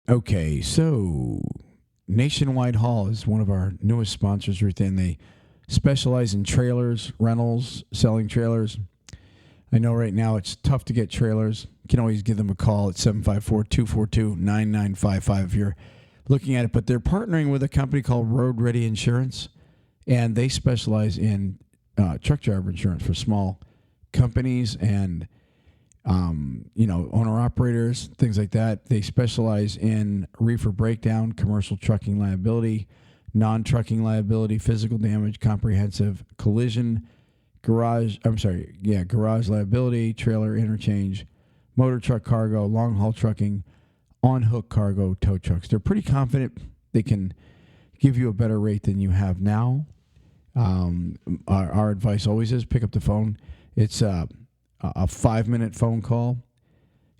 Okay, so Nationwide Haul is one of our newest sponsors within. They specialize in trailers, rentals, selling trailers. I know right now it's tough to get trailers. You can always give them a call at 754-242-9955 if you're looking at it. But they're partnering with a company called Road Ready Insurance, and they specialize in truck driver insurance for small companies and owner-operators, things like that. They specialize in reefer breakdown, commercial trucking liability, non-trucking liability, physical damage, comprehensive collision, garage liability, trailer interchange, motor truck cargo, long-haul trucking, on-hook cargo, tow trucks. They're pretty confident they can give you a better rate than you have now. Our advice always is pick up the phone. It's a 5-minute phone call.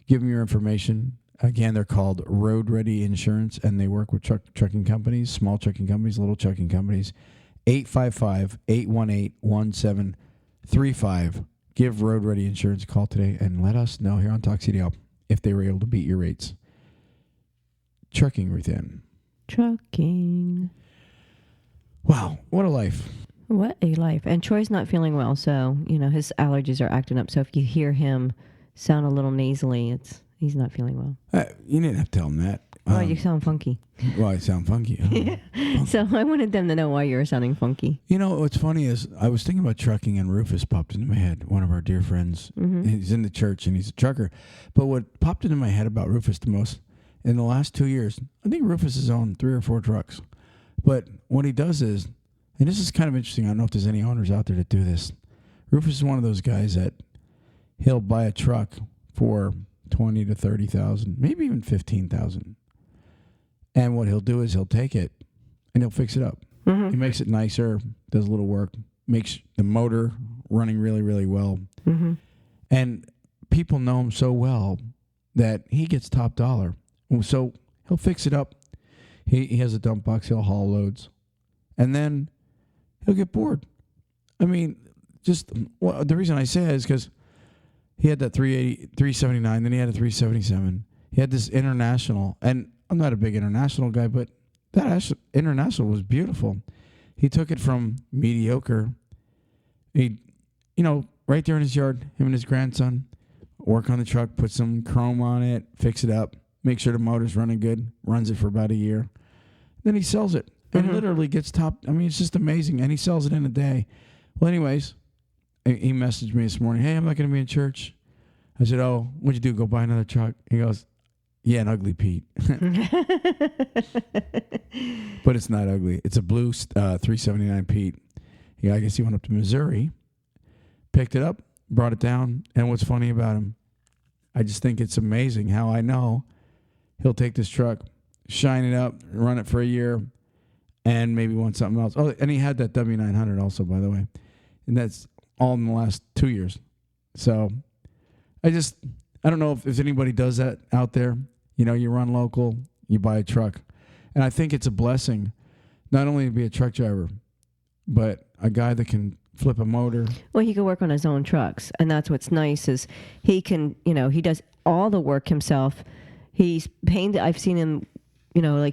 Give them your information. Again, they're called Road Ready Insurance, and they work with trucking companies, small trucking companies, little trucking companies. 855-818-1735. Give Road Ready Insurance a call today and let us know here on TalkCDL if they were able to beat your rates. Trucking within. Trucking. Wow, what a life. What a life. And Troy's not feeling well, so, his allergies are acting up. So if you hear him sound a little nasally, he's not feeling well. You didn't have to tell him that. Well, you sound funky. Well, I sound funky. Yeah. So I wanted them to know why you were sounding funky. What's funny is I was thinking about trucking and Rufus popped into my head, one of our dear friends. Mm-hmm. He's in the church and he's a trucker. But what popped into my head about Rufus the most, in the last 2 years, I think Rufus has owned 3 or 4 trucks. But what he does is, and this is kind of interesting, I don't know if there's any owners out there that do this. Rufus is one of those guys that he'll buy a truck for $20,000 to $30,000, maybe even $15,000. And what he'll do is he'll take it and he'll fix it up. Mm-hmm. He makes it nicer, does a little work, makes the motor running really, really well. Mm-hmm. And people know him so well that he gets top dollar. So he'll fix it up. He has a dump box, he'll haul loads. And then he'll get bored. I mean, the reason I say it is because he had that 379, then he had a 377. He had this international, and I'm not a big international guy, but that international was beautiful. He took it from mediocre. He, right there in his yard, him and his grandson, work on the truck, put some chrome on it, fix it up, make sure the motor's running good, runs it for about a year. Then he sells it. And literally gets it's just amazing. And he sells it in a day. Well, anyways, he messaged me this morning. Hey, I'm not going to be in church. I said, oh, what'd you do? Go buy another truck? He goes, yeah, an ugly Pete. But it's not ugly. It's a blue 379 Pete. I guess he went up to Missouri, picked it up, brought it down. And what's funny about him, I just think it's amazing how I know he'll take this truck, shine it up, run it for a year, and maybe want something else. Oh, and he had that W900 also, by the way. And that's all in the last 2 years. So I don't know if anybody does that out there. You run local, you buy a truck. And I think it's a blessing not only to be a truck driver, but a guy that can flip a motor. Well, he can work on his own trucks. And that's what's nice is he can, he does all the work himself. He's painted, I've seen him,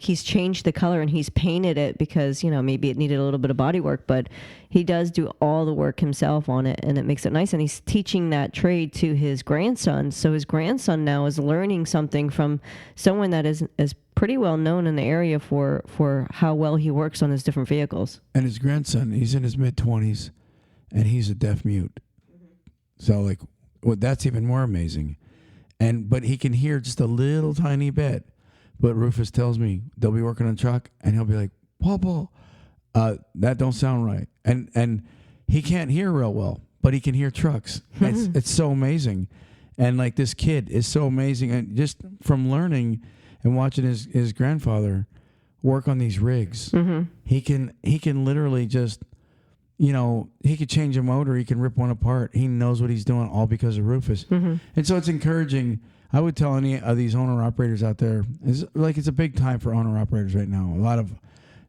he's changed the color and he's painted it because, maybe it needed a little bit of body work, but he does do all the work himself on it and it makes it nice. And he's teaching that trade to his grandson. So his grandson now is learning something from someone that is pretty well known in the area for how well he works on his different vehicles. And his grandson, he's in his mid-20s and he's a deaf mute. Mm-hmm. So that's even more amazing. But he can hear just a little tiny bit. But Rufus tells me they'll be working on a truck, and he'll be like, Papa, that don't sound right. And he can't hear real well, but he can hear trucks. It's so amazing. And this kid is so amazing. And just from learning and watching his grandfather work on these rigs, he can literally just, he could change a motor. He can rip one apart. He knows what he's doing all because of Rufus. Mm-hmm. And so it's encouraging. I would tell any of these owner-operators out there, it's a big time for owner-operators right now.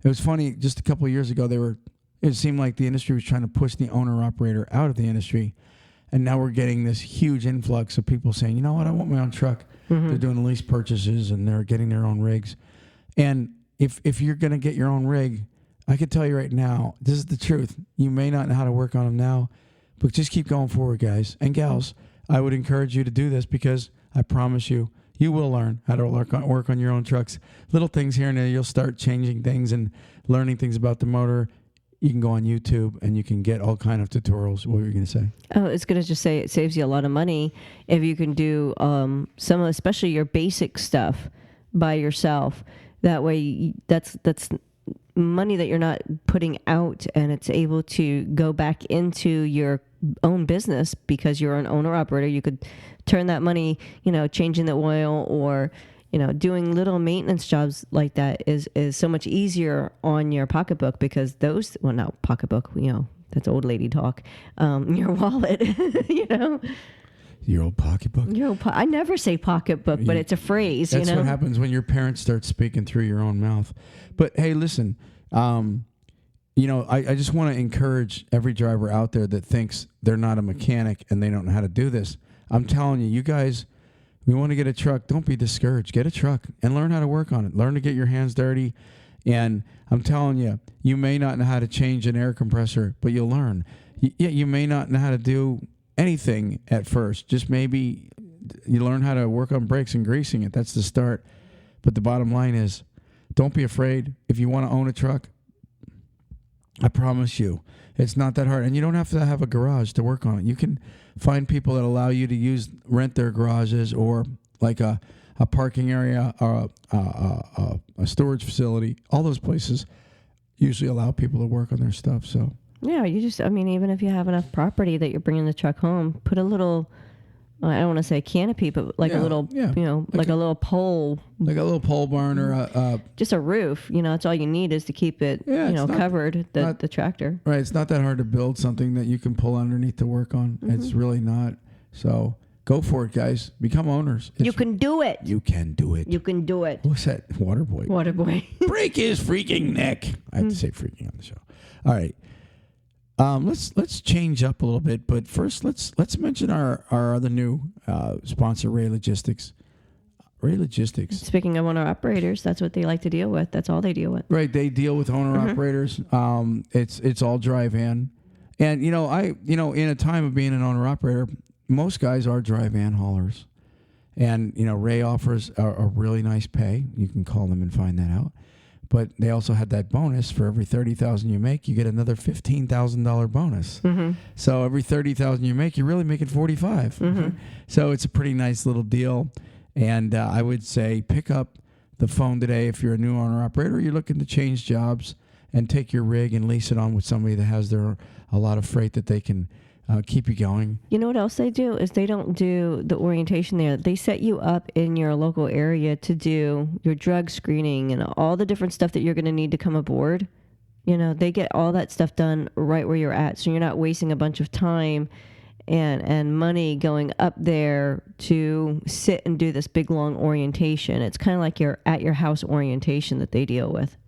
It was funny, just a couple of years ago, it seemed like the industry was trying to push the owner-operator out of the industry. And now we're getting this huge influx of people saying, you know what, I want my own truck. They're doing lease purchases and they're getting their own rigs. And if you're going to get your own rig, I can tell you right now, this is the truth. You may not know how to work on them now, but just keep going forward, guys and gals. I would encourage you to do this because I promise you, you will learn how to work on your own trucks. Little things here and there, you'll start changing things and learning things about the motor. You can go on YouTube and you can get all kind of tutorials. What were you going to say? Oh, it's going to just say it saves you a lot of money if you can do some, especially your basic stuff by yourself. That way, that's money that you're not putting out, and it's able to go back into your own business because you're an owner operator. You could turn that money, changing the oil or doing little maintenance jobs like that is so much easier on your pocketbook because not pocketbook, that's old lady talk. Your wallet, Your old pocketbook? I never say pocketbook, but it's a phrase, That's what happens when your parents start speaking through your own mouth. But hey, listen, I just want to encourage every driver out there that thinks they're not a mechanic and they don't know how to do this. I'm telling you, you guys, we want to get a truck. Don't be discouraged. Get a truck and learn how to work on it. Learn to get your hands dirty. And I'm telling you, you may not know how to change an air compressor, but you'll learn. You may not know how to do anything at first. Just maybe you learn how to work on brakes and greasing it. That's the start. But the bottom line is, don't be afraid. If you want to own a truck, I promise you, it's not that hard. And you don't have to have a garage to work on it. You can find people that allow you to rent their garages or like a parking area or a storage facility. All those places usually allow people to work on their stuff. So yeah, even if you have enough property that you're bringing the truck home, put a little, I don't want to say canopy, but like a little, like a little pole. Like a little pole barn or just a roof. That's all you need is to keep it, covered, the tractor. Right. It's not that hard to build something that you can pull underneath to work on. Mm-hmm. It's really not. So go for it, guys. Become owners. You can do it. You can do it. You can do it. What's that? Waterboy. Waterboy. Break his freaking neck. I have to say freaking on the show. All right. Let's change up a little bit, but first let's mention our other new sponsor, Ray Logistics. Ray Logistics. Speaking of owner operators, that's what they like to deal with. That's all they deal with. Right, they deal with owner operators. It's all drive in, and in a time of being an owner operator, most guys are drive van haulers, and Ray offers a really nice pay. You can call them and find that out. But they also had that bonus for every $30,000 you make, you get another $15,000 bonus. Mm-hmm. So every $30,000 you make, you're really making $45,000. Mm-hmm. So it's a pretty nice little deal. And I would say pick up the phone today if you're a new owner operator. You're looking to change jobs and take your rig and lease it on with somebody that has a lot of freight that they can keep you going. You know what else they do is they don't do the orientation there. They set you up in your local area to do your drug screening and all the different stuff that you're going to need to come aboard. They get all that stuff done right where you're at. So you're not wasting a bunch of time and money going up there to sit and do this big, long orientation. It's kind of like your at your house orientation that they deal with.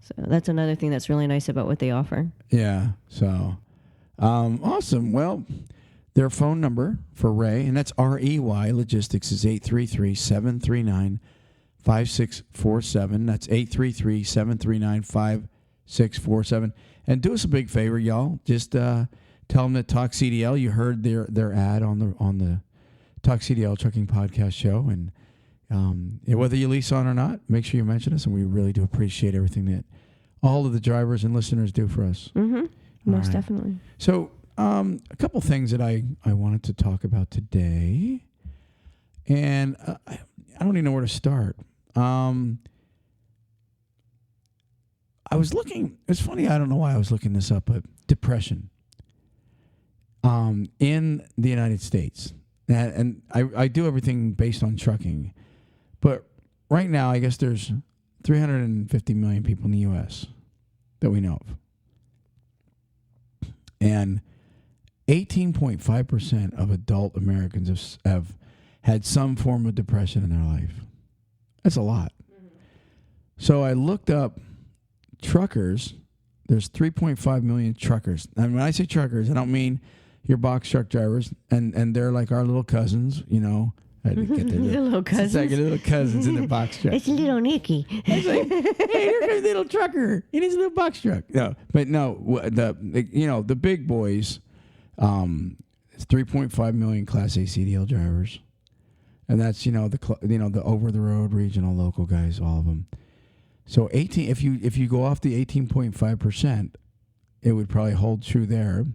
So that's another thing that's really nice about what they offer. Yeah. So awesome. Well, their phone number for Ray, and that's REY Logistics, is 833-739-5647. That's 833-739-5647. And do us a big favor, y'all. Just tell them that TalkCDL, you heard their ad on the TalkCDL Trucking Podcast show. And whether you lease on or not, make sure you mention us. And we really do appreciate everything that all of the drivers and listeners do for us. Mm-hmm. Most definitely. So a couple things that I wanted to talk about today, and I don't even know where to start. I was looking, it's funny, I don't know why I was looking this up, but depression in the United States. And I do everything based on trucking, but right now I guess there's 350 million people in the U.S. that we know of. And 18.5% of adult Americans have had some form of depression in their life. That's a lot. Mm-hmm. So I looked up truckers. There's 3.5 million truckers. And when I say truckers, I don't mean, your box truck drivers, and they're like our little cousins, you know. I had to get their little cousins. It's like little cousins in the box truck. It's little Nicky. It's like, hey, here comes the little trucker in his little box truck. No, but no, the big boys, it's 3.5 million Class A CDL drivers, and that's the over the road, regional, local guys, all of them. So 18. If you go off the 18.5%, it would probably hold true there.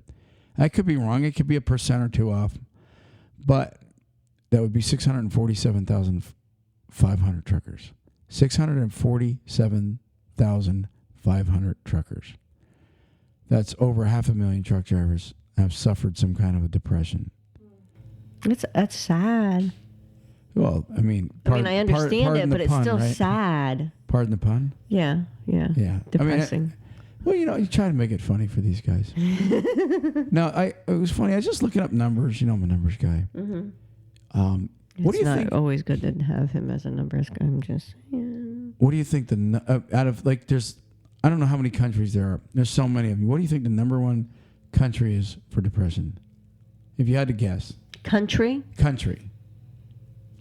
I could be wrong. It could be 1% or 2 off, but that would be 647,500 truckers. 647,500 truckers. That's over 500,000 truck drivers have suffered some kind of a depression. That's sad. Well, I mean, I understand it, but it's pun, still right? sad. Pardon the pun? Yeah. Depressing. Well, you try to make it funny for these guys. No, it was funny. I was just looking up numbers. I'm a numbers guy. Mm-hmm. What do you think? It's not always good to have him as a numbers guy. I'm just. Yeah. What do you think out of there's, I don't know how many countries there are. There's so many of them. What do you think the number one country is for depression? If you had to guess. Country.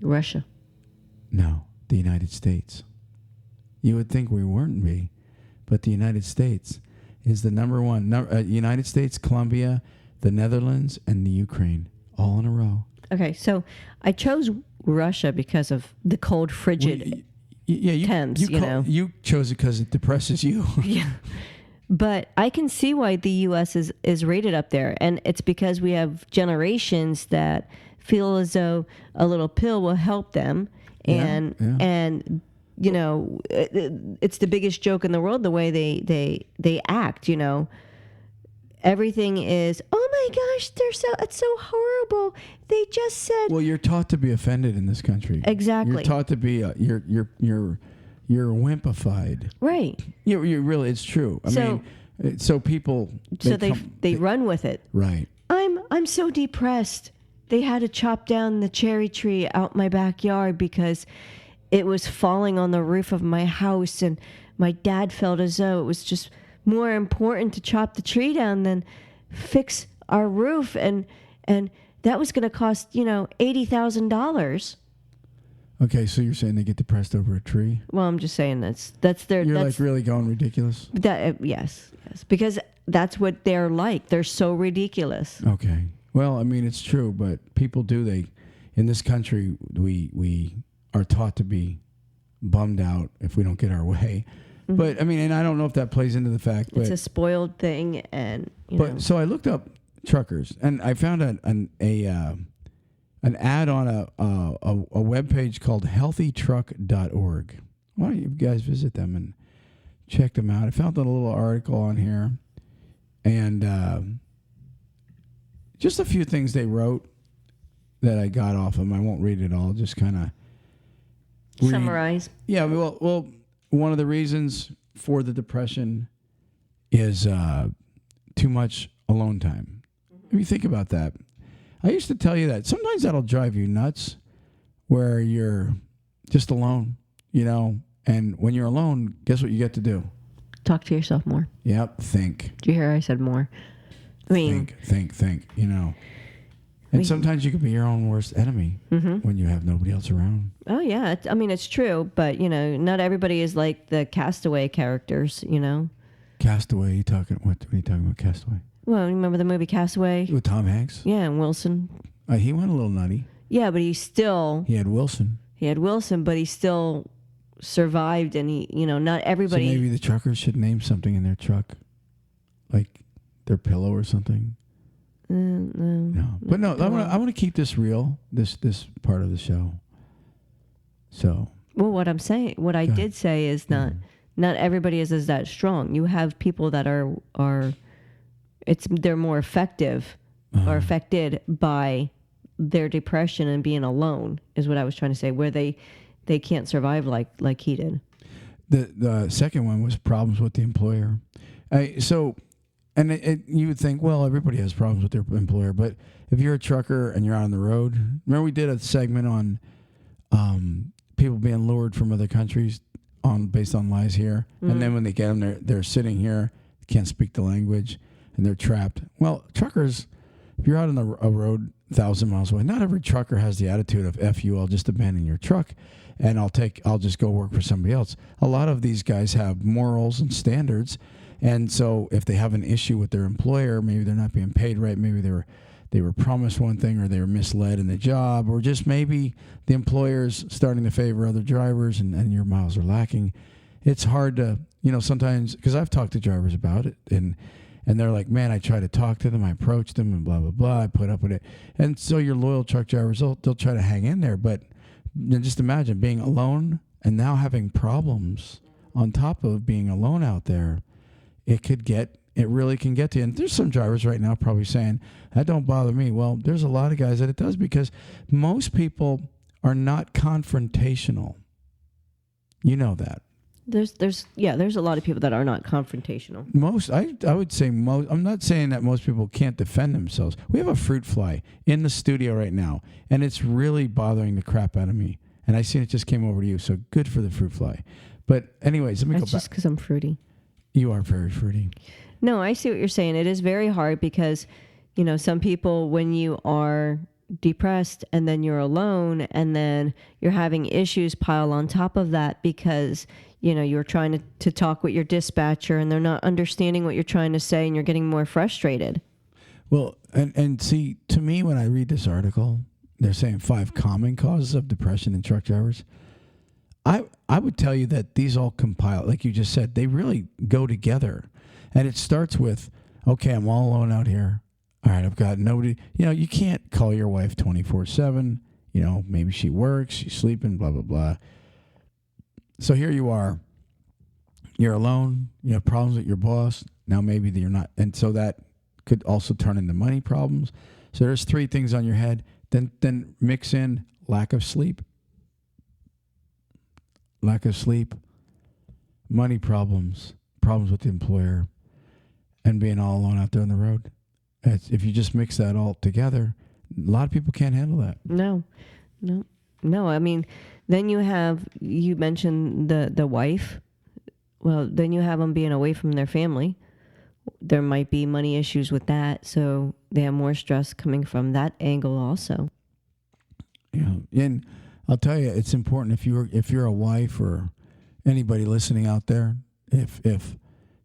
Russia. No, the United States. You would think we wouldn't be, but the United States is the number one. United States, Colombia, the Netherlands, and the Ukraine, all in a row. Okay, so I chose Russia because of the cold, frigid temps. You chose it because it depresses you. Yeah, but I can see why the U.S. is rated up there, and it's because we have generations that feel as though a little pill will help them, and it's the biggest joke in the world the way they act. Everything is, oh my gosh, it's so horrible. They just said. Well, you're taught to be offended in this country. Exactly. You're taught to be you're wimpified. Right. You really, it's true. I mean, so people. They run with it. Right. I'm so depressed. They had to chop down the cherry tree out my backyard because it was falling on the roof of my house, and my dad felt as though it was just more important to chop the tree down than fix our roof, and that was going to cost $80,000. Okay, so you're saying they get depressed over a tree? Well, I'm just saying that's their. You're like really going ridiculous. Yes, because that's what they're like. They're so ridiculous. Okay, well, I mean it's true, but people do in this country we are taught to be bummed out if we don't get our way. Mm-hmm. But I mean, and I don't know if that plays into the fact. It's a spoiled thing, and so I looked up truckers, and I found an ad on a webpage called healthytruck.org. Why don't you guys visit them and check them out? I found a little article on here, and just a few things they wrote that I got off them. I won't read it all. Just kind of summarize. Yeah. Well, one of the reasons for the depression is too much alone time. If you think about that, I used to tell you that sometimes that'll drive you nuts, where you're just alone, and when you're alone, guess what you get to do? Talk to yourself more. Yep. Think. Did you hear I said more? I mean, think. And sometimes you can be your own worst enemy when you have nobody else around. Oh, yeah. It's true. But, not everybody is like the Castaway characters, Castaway? What are you talking about, Castaway? Well, remember the movie Castaway? With Tom Hanks? Yeah, and Wilson. He went a little nutty. Yeah, but he had Wilson. He had Wilson, but he still survived, and he, not everybody. So maybe the truckers should name something in their truck, like their pillow or something. No. But no, I want to keep this real, this part of the show. So. Well, what I did say is not everybody is that strong. You have people that are they're more effective or affected by their depression and being alone is what I was trying to say, where they can't survive like he did. The second one was problems with the employer. And you would think, well, everybody has problems with their employer, but if you're a trucker and you're out on the road, remember we did a segment on people being lured from other countries based on lies here, and then when they get them, they're sitting here, can't speak the language, and they're trapped. Well, truckers, if you're out on a road 1,000 miles away, not every trucker has the attitude of F you, I'll just abandon your truck and I'll just go work for somebody else. A lot of these guys have morals and standards. And so if they have an issue with their employer, maybe they're not being paid right, maybe they were promised one thing or they were misled in the job, or just maybe the employer's starting to favor other drivers and your miles are lacking. It's hard to, sometimes, because I've talked to drivers about it and they're like, man, I try to talk to them, I approach them and blah, blah, blah, I put up with it. And so your loyal truck drivers, they'll try to hang in there. But just imagine being alone and now having problems on top of being alone out there. It really can get to you. And there's some drivers right now probably saying, that don't bother me. Well, there's a lot of guys that it does, because most people are not confrontational. You know that. There's a lot of people that are not confrontational. I would say most. I'm not saying that most people can't defend themselves. We have a fruit fly in the studio right now, and it's really bothering the crap out of me. And I seen it just came over to you, so good for the fruit fly. But anyways, let me go back. That's just because I'm fruity. You are very fruity. No, I see what you're saying. It is very hard because, some people, when you are depressed and then you're alone and then you're having issues pile on top of that because you're trying to talk with your dispatcher and they're not understanding what you're trying to say and you're getting more frustrated. Well, and see, to me, when I read this article, they're saying 5 common causes of depression in truck drivers. I would tell you that these all compile, like you just said, they really go together. And it starts with, okay, I'm all alone out here. All right, I've got nobody. You can't call your wife 24/7. Maybe she works, she's sleeping, blah, blah, blah. So here you are. You're alone. You have problems with your boss. Now maybe you're not. And so that could also turn into money problems. So there's 3 things on your head. Then mix in lack of sleep. Lack of sleep, money problems with the employer, and being all alone out there on the road. If you just mix that all together, a lot of people can't handle that. No. I mean, then you mentioned the wife. Well, then you have them being away from their family. There might be money issues with that, so they have more stress coming from that angle also. Yeah, and I'll tell you, it's important if you're a wife or anybody listening out there, if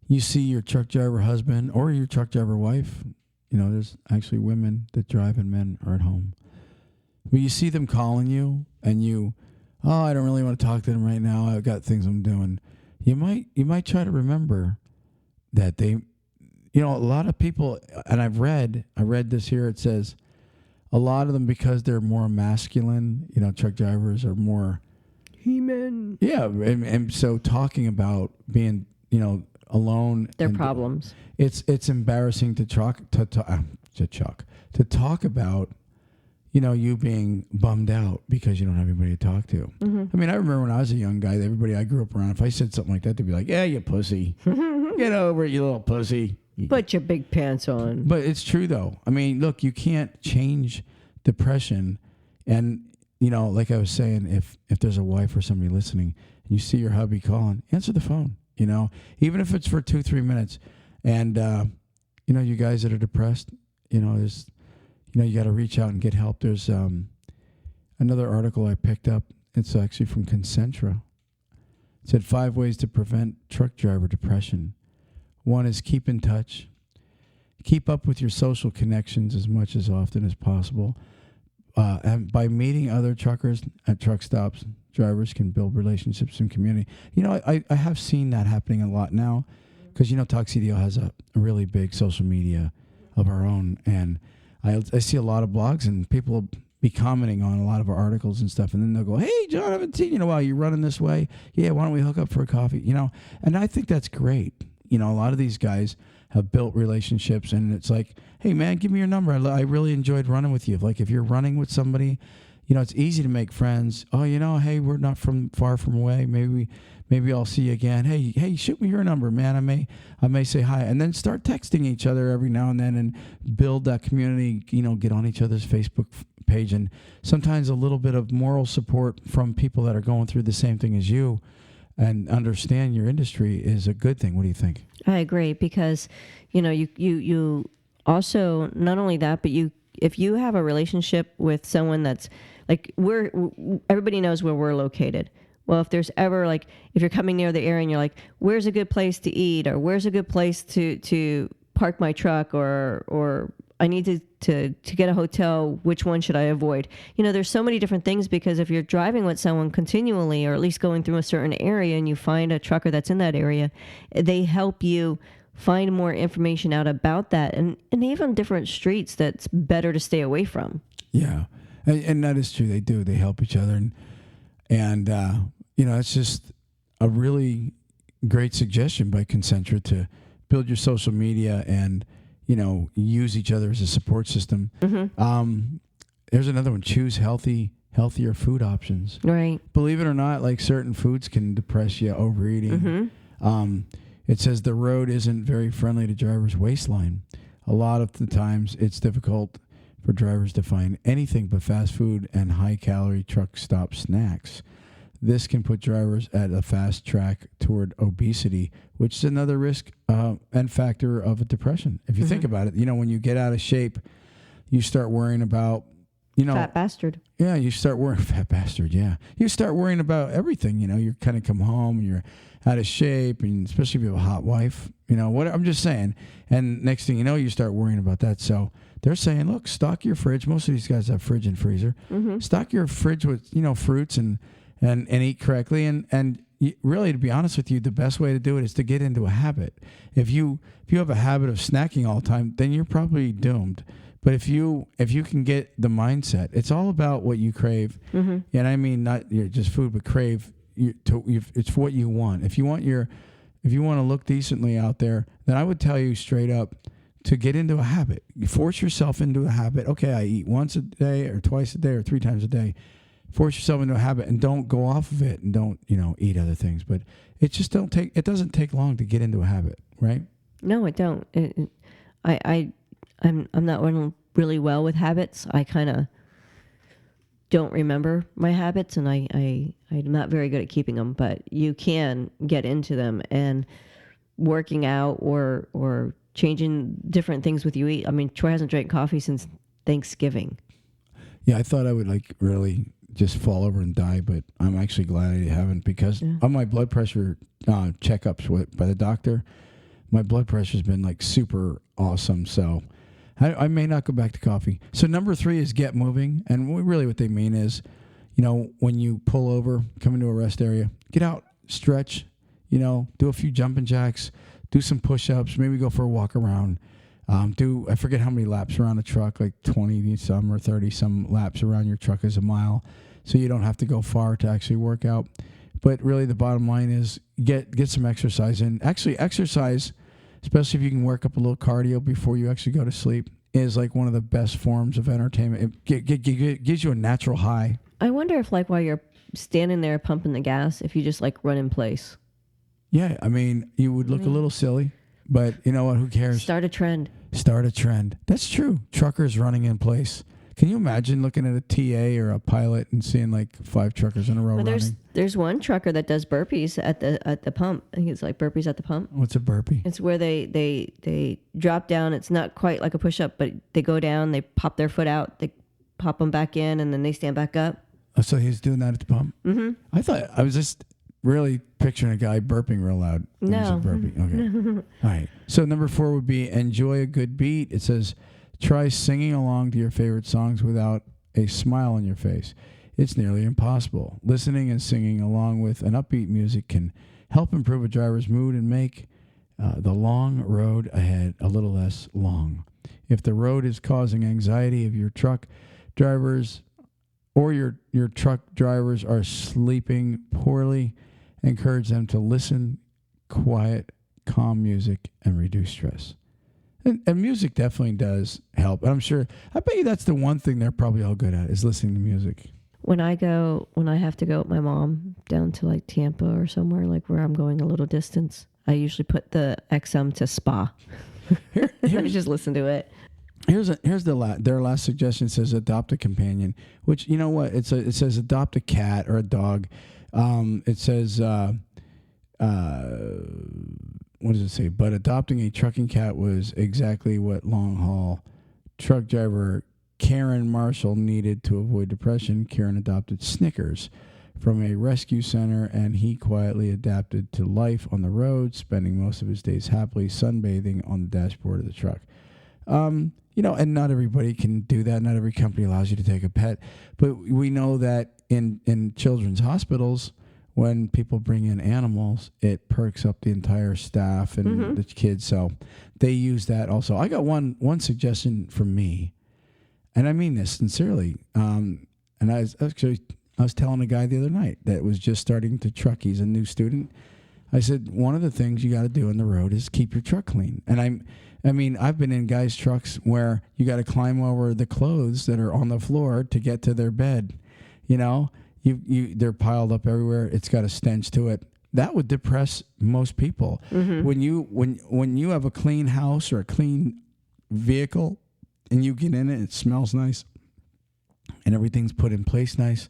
you see your truck driver husband or your truck driver wife, there's actually women that drive and men are at home. But you see them calling you and I don't really want to talk to them right now. I've got things I'm doing. You might try to remember that they, a lot of people, and I read this here. It says, a lot of them, because they're more masculine, truck drivers are more He-Man. Yeah, and so talking about being, alone, their problems. It's embarrassing to talk about, you being bummed out because you don't have anybody to talk to. Mm-hmm. I mean, I remember when I was a young guy, everybody I grew up around, if I said something like that, they'd be like, "Yeah, you pussy, get over it, you little pussy." Put your big pants on. But it's true, though. I mean, look, you can't change depression. And, like I was saying, if there's a wife or somebody listening and you see your hubby calling, answer the phone, even if it's for 2-3 minutes. And, you guys that are depressed, you got to reach out and get help. There's another article I picked up. It's actually from Concentra. It said 5 ways to prevent truck driver depression. 1 is keep in touch. Keep up with your social connections as much as often as possible. And by meeting other truckers at truck stops, drivers can build relationships and community. I have seen that happening a lot now because, TalkCDL has a really big social media of our own. And I see a lot of blogs and people will be commenting on a lot of our articles and stuff. And then they'll go, "Hey, John, I haven't seen you in a while. You running this way? Yeah, why don't we hook up for a coffee?" And I think that's great. A lot of these guys have built relationships, and it's like, "Hey, man, give me your number. I really enjoyed running with you." Like if you're running with somebody, it's easy to make friends. Oh, hey, we're not far from away. Maybe I'll see you again. Hey, shoot me your number, man. I may say hi, and then start texting each other every now and then, and build that community. Get on each other's Facebook page, and sometimes a little bit of moral support from people that are going through the same thing as you. And understand your industry is a good thing. What do you think? I agree because, you also, not only that, but if you have a relationship with someone that's like, everybody knows where we're located. Well, if there's ever like, if you're coming near the area and you're like, where's a good place to eat, or where's a good place to park my truck, or I need to get a hotel, which one should I avoid? There's so many different things, because if you're driving with someone continually, or at least going through a certain area, and you find a trucker that's in that area, they help you find more information out about that, and even different streets that's better to stay away from. Yeah. And that is true. They do. They help each other. And it's just a really great suggestion by Concentra to build your social media and, use each other as a support system. Mm-hmm. There's another one. Choose healthier food options. Right. Believe it or not, like certain foods can depress you, overeating. Mm-hmm. It says the road isn't very friendly to drivers' waistline. A lot of the times it's difficult for drivers to find anything but fast food and high-calorie truck stop snacks. This can put drivers at a fast track toward obesity, which is another risk and factor of a depression. If you think about it, when you get out of shape, you start worrying about, fat bastard. Yeah, you start worrying, fat bastard, yeah. You start worrying about everything, you kind of come home and you're out of shape, and especially if you have a hot wife, what I'm just saying. And next thing you know, you start worrying about that. So they're saying, look, stock your fridge. Most of these guys have fridge and freezer. Mm-hmm. Stock your fridge with, fruits and eat correctly. And really, to be honest with you, the best way to do it is to get into a habit. If you have a habit of snacking all the time, then you're probably doomed. But if you can get the mindset, it's all about what you crave. Mm-hmm. And I mean, not just food, but crave. It's what you want. If you want to look decently out there, then I would tell you straight up to get into a habit. You force yourself into a habit. Okay, I eat once a day or twice a day or 3 times a day. Force yourself into a habit and don't go off of it, and don't eat other things. But it doesn't take long to get into a habit, right? No, it don't. I'm not running really well with habits. I kind of don't remember my habits, and I'm not very good at keeping them. But you can get into them, and working out or changing different things with you eat. I mean, Troy hasn't drank coffee since Thanksgiving. Yeah, I thought I would really just fall over and die, but I'm actually glad I haven't, because on my blood pressure checkups by the doctor, my blood pressure's been super awesome. So I may not go back to coffee. So number 3 is get moving. And really what they mean is, when you pull over, come into a rest area, get out, stretch, do a few jumping jacks, do some push-ups, maybe go for a walk around. I forget how many laps around the truck, like 20 some or 30 some laps around your truck is a mile. So you don't have to go far to actually work out. But really the bottom line is get some exercise in. Actually, exercise, especially if you can work up a little cardio before you actually go to sleep, is one of the best forms of entertainment. It gives you a natural high. I wonder if while you're standing there pumping the gas, if you just run in place. Yeah, I mean, you would look a little silly, but you know what? Who cares? Start a trend. That's true. Truckers running in place. Can you imagine looking at a TA or a pilot and seeing 5 truckers in a row running? There's one trucker that does burpees at the pump. I think it's burpees at the pump. What's a burpee? It's where they drop down. It's not quite like a push-up, but they go down, they pop their foot out, they pop them back in, and then they stand back up. Oh, so he's doing that at the pump? Mm-hmm. I thought I was just really picturing a guy burping real loud. No. Burpee. Okay. All right. So number 4 would be enjoy a good beat. It says try singing along to your favorite songs without a smile on your face. It's nearly impossible. Listening and singing along with an upbeat music can help improve a driver's mood and make the long road ahead a little less long. If the road is causing anxiety of your truck drivers or your truck drivers are sleeping poorly, encourage them to listen, quiet, calm music, and reduce stress. And music definitely does help. I bet you that's the one thing they're probably all good at, is listening to music. When I have to go with my mom down to Tampa or somewhere where I'm going a little distance, I usually put the XM to spa. I just listen to it. Here's their last suggestion says adopt a companion, which you know what it says adopt a cat or a dog. It says what does it say? But adopting a trucking cat was exactly what long haul truck driver Karen Marshall needed to avoid depression. Karen adopted Snickers from a rescue center, and he quietly adapted to life on the road, spending most of his days happily sunbathing on the dashboard of the truck. And not everybody can do that. Not every company allows you to take a pet. But we know that in children's hospitals, when people bring in animals, it perks up the entire staff and the kids. So they use that also. I got one suggestion from me, and I mean this sincerely. And I was telling a guy the other night that was just starting to truck. He's a new student. I said, one of the things you got to do on the road is keep your truck clean. And I've been in guys' trucks where you got to climb over the clothes that are on the floor to get to their bed. They're piled up everywhere. It's got a stench to it. That would depress most people. When you have a clean house or a clean vehicle and you get in it, it smells nice and everything's put in place nice.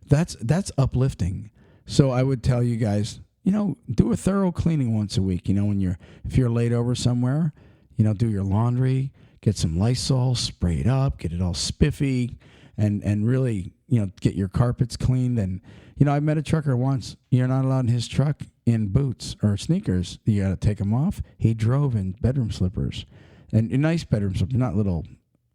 That's uplifting. So I would tell you guys, do a thorough cleaning once a week. If you're laid over somewhere, do your laundry, get some Lysol, spray it up, get it all spiffy, and really, get your carpets cleaned. And, I met a trucker once. You're not allowed in his truck in boots or sneakers. You got to take them off. He drove in bedroom slippers, and nice bedroom slippers, not little,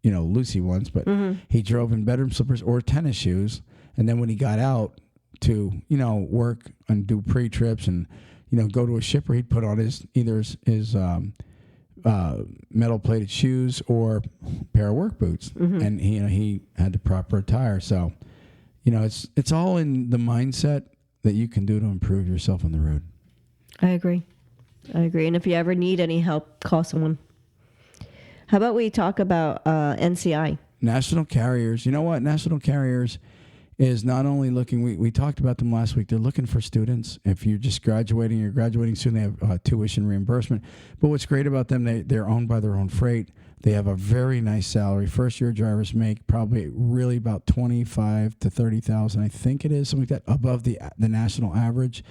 loosey ones, but he drove in bedroom slippers or tennis shoes. And then when he got out to, work and do pre-trips and, go to a shipper, he'd put on his metal plated shoes or pair of work boots. And he had the proper attire. So, it's all in the mindset that you can do to improve yourself on the road. I agree. And if you ever need any help, call someone. How about we talk about NCI? National Carriers. You know what? National Carriers is not only looking, we talked about them last week, they're looking for students. If you're just graduating, you're graduating soon, they have tuition reimbursement. But what's great about them, they're owned by their own freight. They have a very nice salary. First-year drivers make probably really about $25,000 to $30,000, I think it is, something like that, above the national average.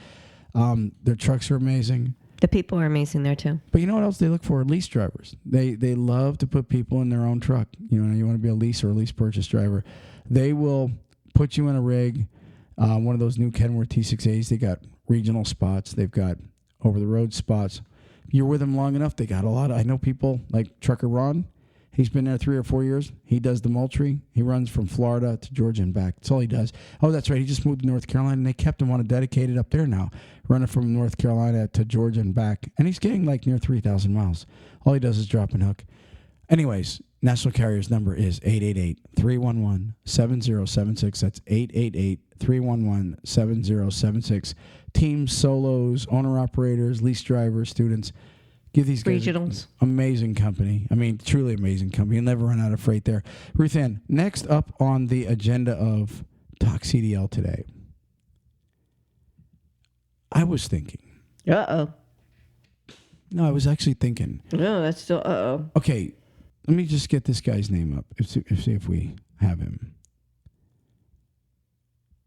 Their trucks are amazing. The people are amazing there, too. But you know what else they look for? Lease drivers. They love to put people in their own truck. You want to be a lease or a lease purchase driver. They will put you in a rig, one of those new Kenworth T6As. They got regional spots. They've got over-the-road spots. You're with them long enough, they got a lot of, I know people like Trucker Ron. He's been there 3 or 4 years. He does the Moultrie. He runs from Florida to Georgia and back. That's all he does. Oh, that's right. He just moved to North Carolina, and they kept him on a dedicated up there now, running from North Carolina to Georgia and back. And he's getting like near 3,000 miles. All he does is drop and hook. Anyways, National Carrier's number is 888-311-7076. That's 888-311-7076. Teams, solos, owner-operators, lease drivers, students. Give these guys regionals. Amazing company. I mean, truly amazing company. You'll never run out of freight there. Ruth Ann, next up on the agenda of TalkCDL today, I was thinking. Uh-oh. No, I was actually thinking. No, that's still uh-oh. Okay, let me just get this guy's name up. See if we have him.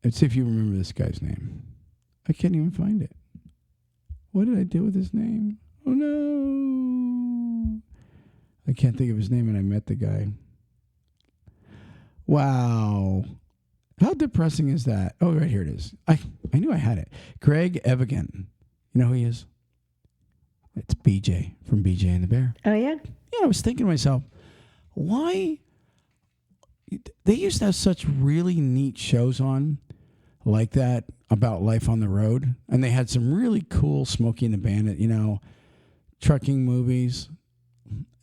Let's see if you remember this guy's name. I can't even find it. What did I do with his name? Oh, no. I can't think of his name, and I met the guy. Wow. How depressing is that? Oh, right here it is. I knew I had it. Greg Evigan. You know who he is? It's BJ from BJ and the Bear. Oh, yeah? Yeah, I was thinking to myself, why? They used to have such really neat shows on like that about life on the road. And they had some really cool Smokey and the Bandit, trucking movies.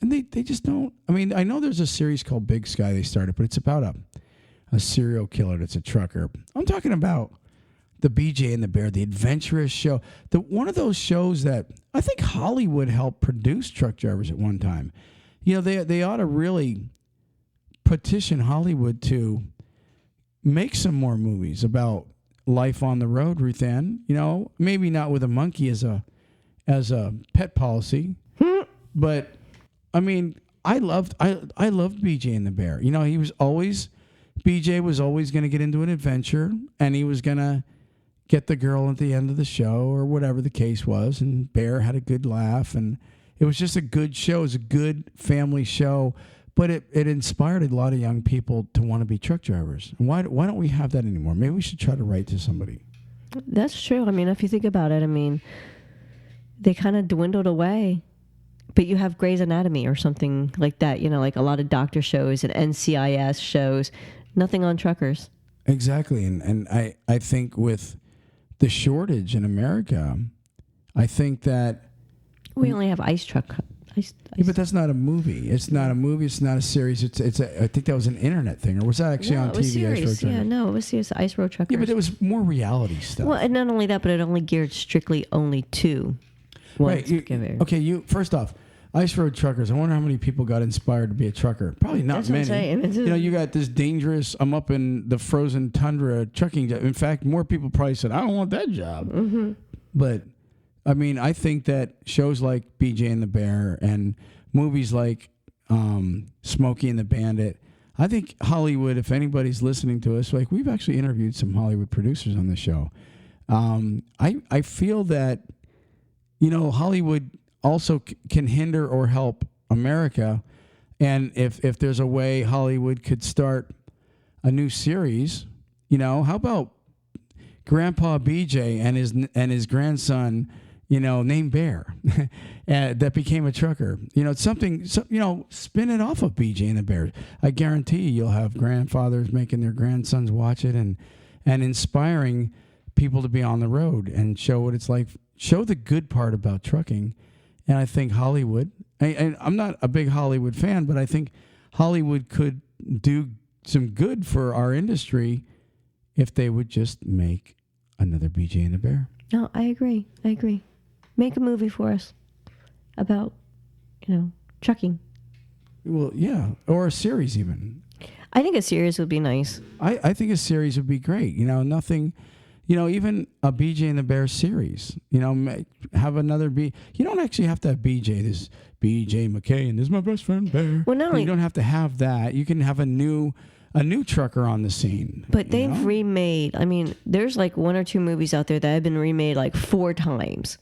And they just don't. I mean, I know there's a series called Big Sky they started, but it's about a serial killer that's a trucker. I'm talking about the BJ and the Bear, the adventurous show. One of those shows that I think Hollywood helped produce truck drivers at one time. They ought to really petition Hollywood to make some more movies about life on the road, Ruth Ann. Maybe not with a monkey as a pet policy, but I mean, I loved BJ and the Bear. BJ was always going to get into an adventure, and he was going to get the girl at the end of the show or whatever the case was. And Bear had a good laugh, and it was just a good show. It was a good family show, but it inspired a lot of young people to want to be truck drivers. And why don't we have that anymore? Maybe we should try to write to somebody. That's true. I mean, if you think about it, I mean, they kind of dwindled away. But you have Grey's Anatomy or something like that, like a lot of doctor shows and NCIS shows, nothing on truckers. Exactly. And I think with the shortage in America, I think that... We only have ice truck. Ice. Yeah, but that's not a movie. It's not a movie. It's not a series. I think that was an internet thing. Or was that actually on TV? Series. Ice Road Truckers? Yeah, no, it was serious. Ice Road Truckers. Yeah, but it was more reality stuff. Well, and not only that, but it only geared strictly only to... Right. Okay, first off, Ice Road Truckers. I wonder how many people got inspired to be a trucker. Probably not That's many. What I'm saying. You got this dangerous, I'm up in the frozen tundra trucking job. In fact, more people probably said, I don't want that job. Mm-hmm. But, I mean, I think that shows like BJ and the Bear and movies like Smokey and the Bandit, I think Hollywood, if anybody's listening to us, like we've actually interviewed some Hollywood producers on the show. I feel that Hollywood also can hinder or help America. And if there's a way Hollywood could start a new series, how about Grandpa BJ and his grandson, named Bear, that became a trucker. It's something, spin it off of BJ and the Bear. I guarantee you'll have grandfathers making their grandsons watch it and inspiring people to be on the road and show what it's like. Show the good part about trucking. And I think Hollywood, and I'm not a big Hollywood fan, but I think Hollywood could do some good for our industry if they would just make another BJ and the Bear. No, I agree. Make a movie for us about, trucking. Well, yeah, or a series even. I think a series would be nice. I think a series would be great. Nothing... even a BJ and the Bear series, have another You don't actually have to have BJ, this BJ McKay, and this is my best friend Bear. Well, not only you don't have to have that. You can have a new trucker on the scene. But they've remade, there's like one or two movies out there that have been remade like 4 times.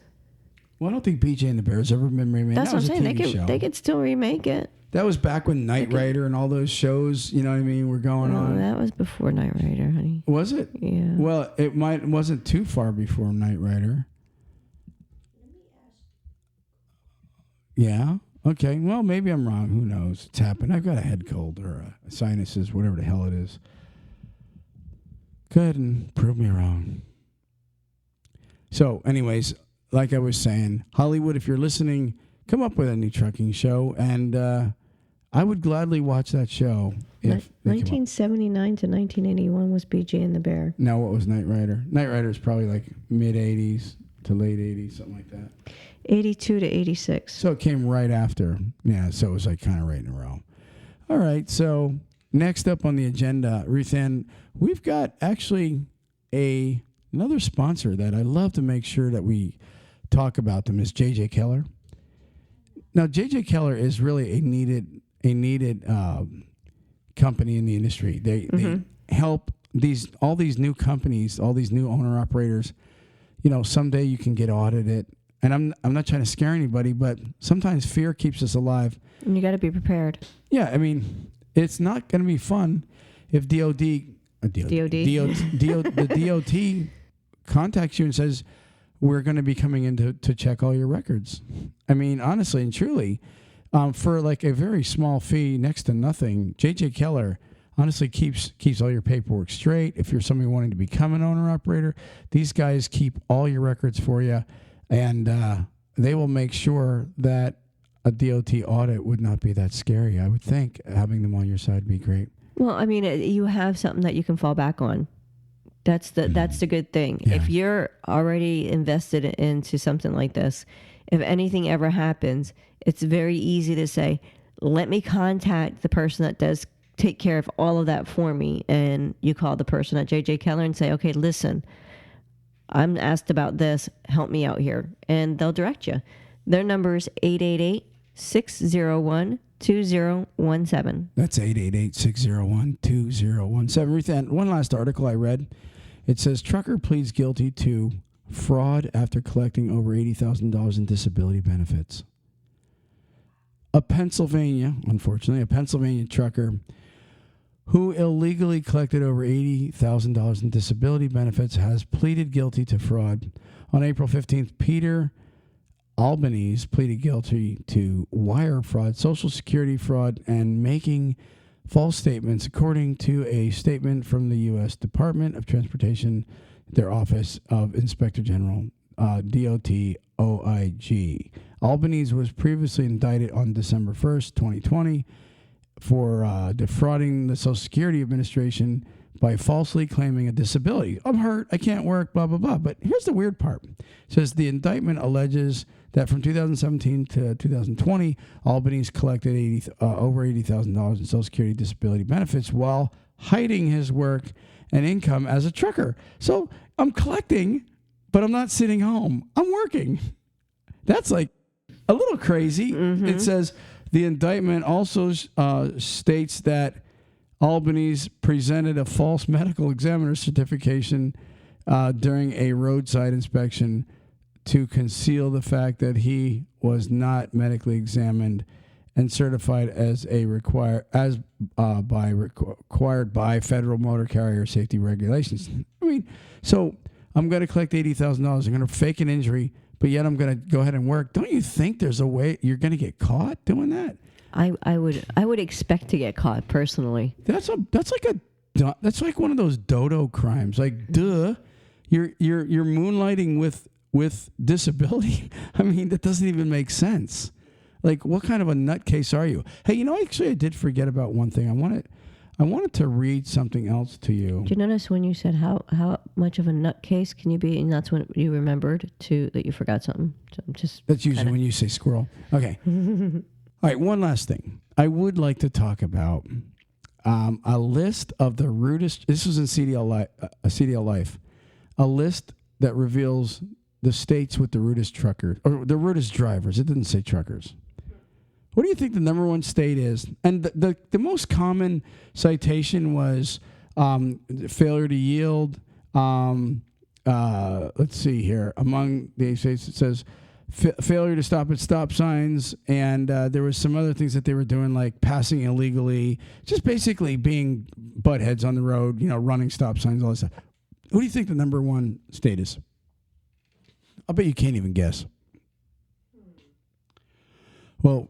Well, I don't think BJ and the Bear has ever been remade. That's what I'm saying. They could still remake it. That was back when Knight Rider and all those shows, were going on. That was before Knight Rider, honey. Was it? Yeah. Well, it wasn't too far before Knight Rider. Yeah. Okay. Well, maybe I'm wrong. Who knows? It's happened. I've got a head cold or sinuses, whatever the hell it is. Go ahead and prove me wrong. So, anyways, like I was saying, Hollywood, if you're listening, come up with a new trucking show, and I would gladly watch that show. If 1979 to 1981 was BJ and the Bear. Now, what was Knight Rider? Knight Rider is probably like mid-'80s to late 80s, something like that. 82 to 86. So it came right after. Yeah, so it was like kind of right in a row. All right, so next up on the agenda, Ruth Ann, we've got actually another sponsor that I love to make sure that we talk about them is J.J. Keller. Now, J.J. Keller is really a needed company in the industry. They help all these new companies, all these new owner-operators. Someday you can get audited. And I'm not trying to scare anybody, but sometimes fear keeps us alive. And you got to be prepared. Yeah, it's not going to be fun if the DOT contacts you and says, we're going to be coming in to check all your records. Honestly and truly, for like a very small fee, next to nothing, J.J. Keller honestly keeps all your paperwork straight. If you're somebody wanting to become an owner-operator, these guys keep all your records for you. And they will make sure that a DOT audit would not be that scary. I would think having them on your side would be great. Well, you have something that you can fall back on. That's the good thing. Yeah. If you're already invested into something like this, if anything ever happens, it's very easy to say, let me contact the person that does take care of all of that for me. And you call the person at J.J. Keller and say, okay, listen, I'm asked about this. Help me out here. And they'll direct you. Their number is 888-601-2017. That's 888-601-2017. Ruth Ann, one last article I read It says trucker pleads guilty to fraud after collecting over $80,000 in disability benefits. A Pennsylvania trucker who illegally collected over $80,000 in disability benefits has pleaded guilty to fraud. On April 15th, Peter Albanese pleaded guilty to wire fraud, Social Security fraud, and making false statements, according to a statement from the U.S. Department of Transportation, their Office of Inspector General, DOT OIG. Albanese was previously indicted on December 1st, 2020, for defrauding the Social Security Administration by falsely claiming a disability. I'm hurt, I can't work, blah, blah, blah. But here's the weird part. It says the indictment alleges that from 2017 to 2020, Albanese collected over $80,000 in Social Security disability benefits while hiding his work and income as a trucker. So I'm collecting, but I'm not sitting home. I'm working. That's like a little crazy. Mm-hmm. It says the indictment also states that Albanese presented a false medical examiner certification during a roadside inspection to conceal the fact that he was not medically examined and certified as required by federal motor carrier safety regulations. I mean, so I'm going to collect $80,000. I'm going to fake an injury, but yet I'm going to go ahead and work. Don't you think there's a way you're going to get caught doing that? I would expect to get caught personally. That's like one of those dodo crimes. Like, duh, you're moonlighting with disability. I mean, that doesn't even make sense. Like, what kind of a nutcase are you? Hey, actually, I did forget about one thing. I wanted to read something else to you. Did you notice when you said how much of a nutcase can you be, and that's when you remembered that you forgot something? So that's usually when you say squirrel. Okay. All right, one last thing. I would like to talk about a list of the rudest. This was in CDL Life. A list that reveals the states with the rudest truckers, or the rudest drivers. It didn't say truckers. What do you think the number one state is? And the most common citation was failure to yield. Let's see here. Among the states, it says failure to stop at stop signs, and there was some other things that they were doing, like passing illegally, just basically being butt heads on the road, running stop signs, all that stuff. Who do you think the number one state is? I'll bet you can't even guess. Well,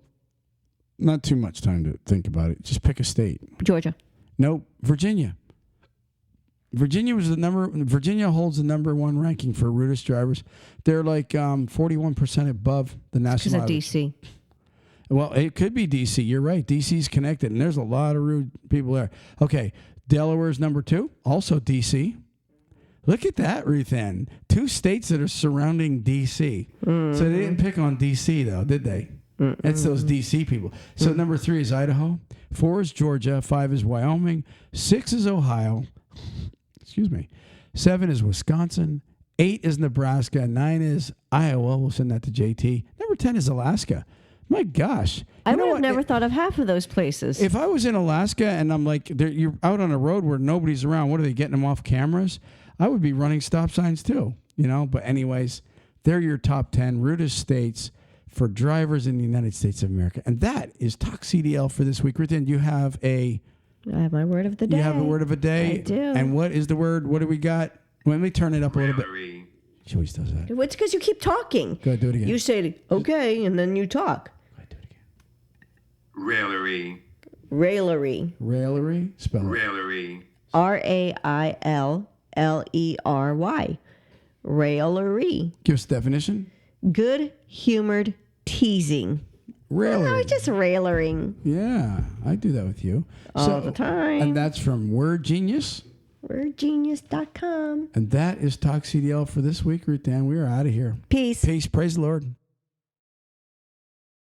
not too much time to think about it. Just pick a state. Georgia. Nope. Virginia. Virginia holds the number one ranking for rudest drivers. They're like 41% above the national average. Because of DC. Well, it could be DC. You're right. DC's connected, and there's a lot of rude people there. Okay. Delaware's number 2, also DC. Look at that, Ruth Ann. 2 states that are surrounding DC. Mm-hmm. So they didn't pick on DC, though, did they? Mm-mm. It's those DC people. So number 3 is Idaho. 4 is Georgia. 5 is Wyoming. 6 is Ohio. 7 is Wisconsin. 8 is Nebraska. 9 is Iowa. We'll send that to JT. Number 10 is Alaska. My gosh. I would have never thought of half of those places. If I was in Alaska and I'm like, you're out on a road where nobody's around, what are they, getting them off cameras? I would be running stop signs too, But anyways, they're your top 10 rudest states for drivers in the United States of America. And that is TalkCDL for this week. Ruth Ann, you have I have my word of the day. You have a word of the day? I do. And what is the word? What do we got? Let me turn it up a little bit. She always does that. It's because you keep talking. Go ahead, do it again. You say, okay, and then you talk. Go ahead, do it again. Raillery. Raillery. Raillery? Spell it. Raillery. RAILLERY. Raillery. Give us the definition. Good-humored teasing. Raillery. I was just railering. Yeah, I do that with you. All the time. And that's from Word Genius. WordGenius.com. And that is TalkCDL for this week, Ruth Ann. We are out of here. Peace. Peace. Praise the Lord.